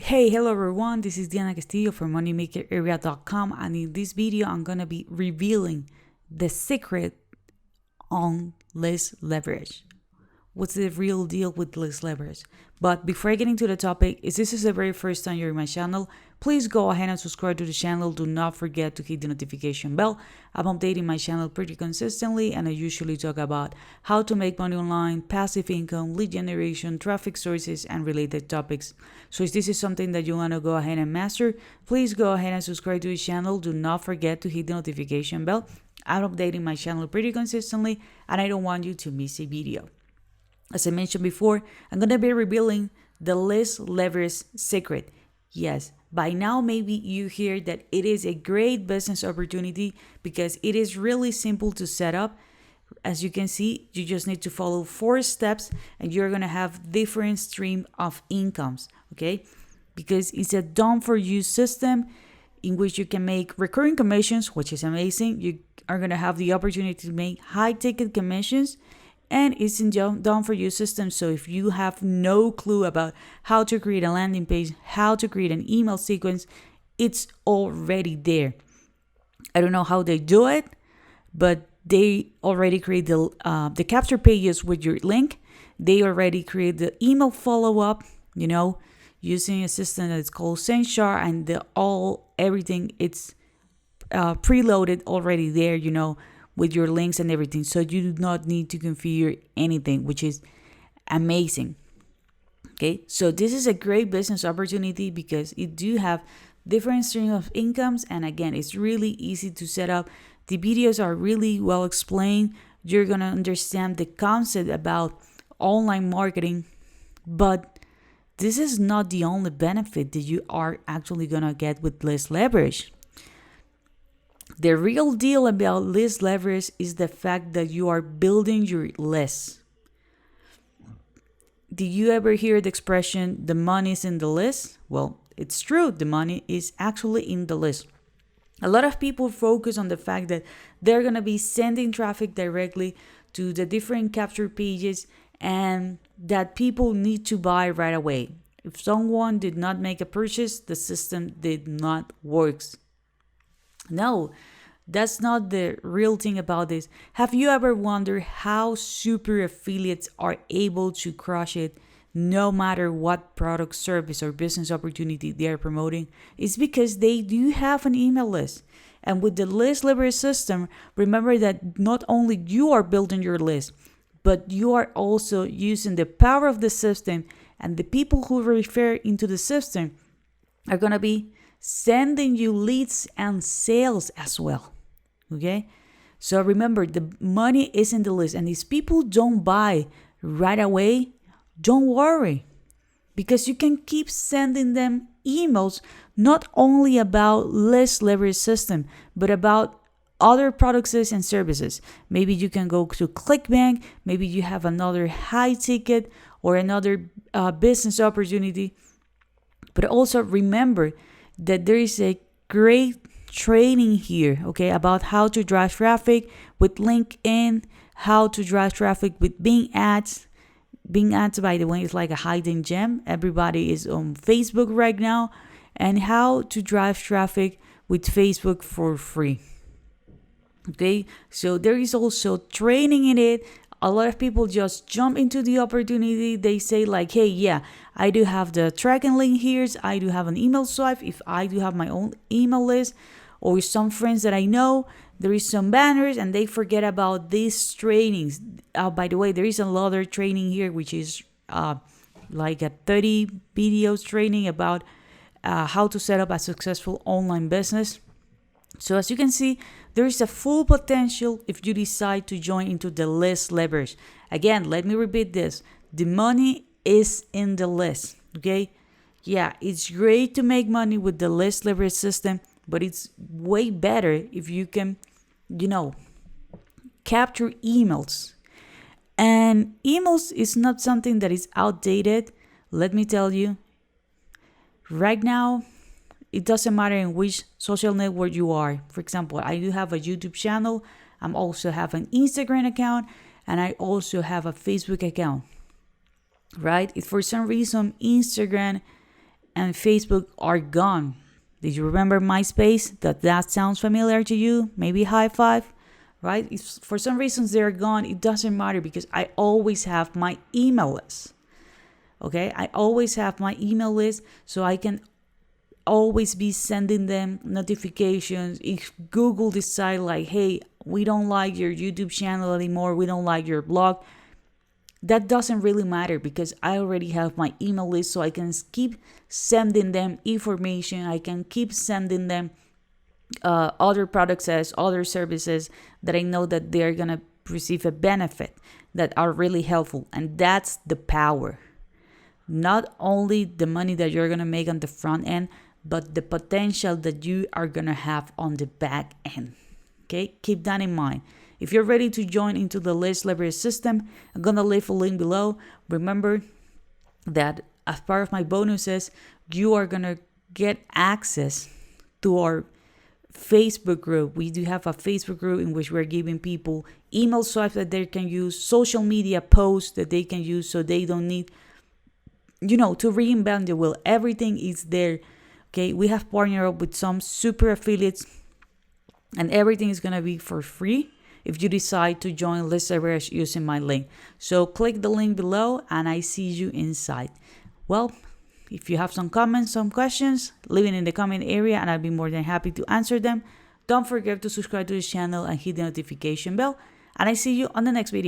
Hey, hello everyone, this is Diana Castillo from moneymakerarea.com, and in this video I'm going to be revealing the secret on list leverage. What's the real deal with list leverage? But before I get into the topic, if this is the very first time you're in my channel, please go ahead and subscribe to the channel. Do not forget to hit the notification bell. I'm updating my channel pretty consistently, and I usually talk about how to make money online, passive income, lead generation, traffic sources, and related topics. So if this is something that you want to go ahead and master, please go ahead and subscribe to the channel. Do not forget to hit the notification bell. I'm updating my channel pretty consistently, and I don't want you to miss a video. As I mentioned before, I'm going to be revealing the list leverage secret. Yes, by now maybe you hear that it is a great business opportunity because it is really simple to set up. As you can see, you just need to follow 4 steps and you're going to have different stream of incomes, okay? Because it's a done-for-you system in which you can make recurring commissions, which is amazing. You are going to have the opportunity to make high-ticket commissions, and it's in done for you system. So if you have no clue about how to create a landing page, how to create an email sequence, it's already there. I don't know how they do it, but they already create the capture pages with your link. They already create the email follow-up, using a system that's called Sendshare, and everything it's preloaded already there, with your links and everything. So you do not need to configure anything, which is amazing. Okay, so this is a great business opportunity because you do have different streams of incomes, and again, it's really easy to set up. The videos are really well explained. You're gonna understand the concept about online marketing, but this is not the only benefit that you are actually gonna get with list leverage. The real deal about list leverage is the fact that you are building your list. Did you ever hear the expression, the money is in the list? Well, it's true, the money is actually in the list. A lot of people focus on the fact that they're going to be sending traffic directly to the different capture pages and that people need to buy right away. If someone did not make a purchase, the system did not work. No, that's not the real thing about this. Have you ever wondered how super affiliates are able to crush it no matter what product, service, or business opportunity they are promoting? It's because they do have an email list. And with the list leverage system, remember that not only you are building your list, but you are also using the power of the system, and the people who refer into the system are going to be sending you leads and sales as well. Okay, so remember, the money is in the list, and if people don't buy right away, don't worry, because you can keep sending them emails not only about list leverage system, but about other products and services. Maybe you can go to ClickBank, maybe you have another high ticket or another business opportunity. But also remember that there is a great training here, okay, about how to drive traffic with LinkedIn, how to drive traffic with Bing ads. Bing ads, by the way, is like a hidden gem. Everybody is on Facebook right now. And how to drive traffic with Facebook for free. Okay, so there is also training in it. A lot of people just jump into the opportunity. They say like, hey, yeah, I do have the tracking link here. I do have an email swipe. If I do have my own email list, or some friends that I know, there is some banners, and they forget about these trainings. By the way, there is another training here, which is like a 30 videos training about how to set up a successful online business. So as you can see, there is a full potential if you decide to join into the list leverage. Again, let me repeat this. The money is in the list, okay? Yeah, it's great to make money with the list leverage system, but it's way better if you can, capture emails. And emails is not something that is outdated. Let me tell you, right now, it doesn't matter in which social network you are. For example, I do have a YouTube channel. I also have an Instagram account, and I also have a Facebook account. Right? If for some reason Instagram and Facebook are gone. Did you remember MySpace? That sounds familiar to you? Maybe high five, right? If for some reasons they're gone, it doesn't matter because I always have my email list. Okay, I always have my email list, so I can always be sending them notifications. If Google decide like, hey, we don't like your YouTube channel anymore, we don't like your blog, that doesn't really matter because I already have my email list, so I can keep sending them information. I can keep sending them other products as other services that I know that they're gonna receive a benefit that are really helpful. And that's the power. Not only the money that you're gonna make on the front end, but the potential that you are gonna have on the back end. Okay, keep that in mind. If you're ready to join into the List leverage system, I'm gonna leave a link below. Remember that as part of my bonuses, you are gonna get access to our Facebook group. We do have a Facebook group in which we're giving people email swipes that they can use, social media posts that they can use, so they don't need, to reinvent the wheel. Everything is there. Okay, we have partnered up with some super affiliates, and everything is gonna be for free if you decide to join List Leverage using my link. So click the link below and I see you inside. Well, if you have some comments, some questions, leave it in the comment area and I'll be more than happy to answer them. Don't forget to subscribe to this channel and hit the notification bell. And I see you on the next video.